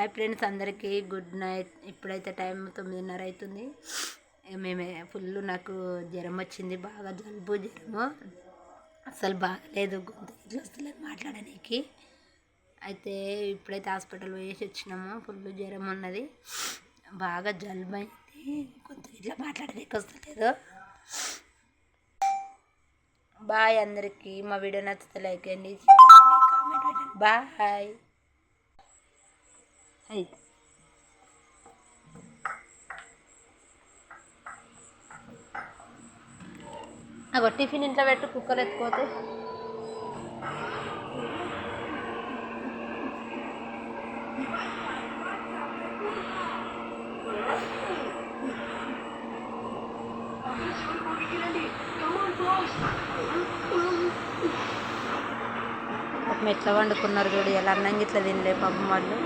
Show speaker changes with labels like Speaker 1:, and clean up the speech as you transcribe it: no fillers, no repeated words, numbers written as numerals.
Speaker 1: Hi friends, అందరికీ good night. ఇప్పుడైతే time 9:30 అవుతుంది. మేమే నాకు జ్వరం వచ్చింది, బాగా జలుబు జ్వరము అసలు బాగలేదు, గొంతు ఇట్లా వస్తలేదు మాట్లాడడానికి. అయితే ఇప్పుడైతే హాస్పిటల్ వేసి వచ్చినాము. జ్వరం ఉన్నది, బాగా జలుబు అయింది, గొంతు ఇట్లా మాట్లాడడానికి వస్తలేదు. బాయ్ అందరికీ. మా వీడియో నచ్చితే లైక్ చేయండి, కామెంట్ పెట్టండి. బాయ్. అగో టిఫిన్ ఇంట్లో పెట్టు, కుక్కర్ ఎత్తుకోతే. ఎట్లా వండుకున్నారు చూడు, ఎలా అన్నం ఇట్లా తినలే పాపం వాళ్ళు.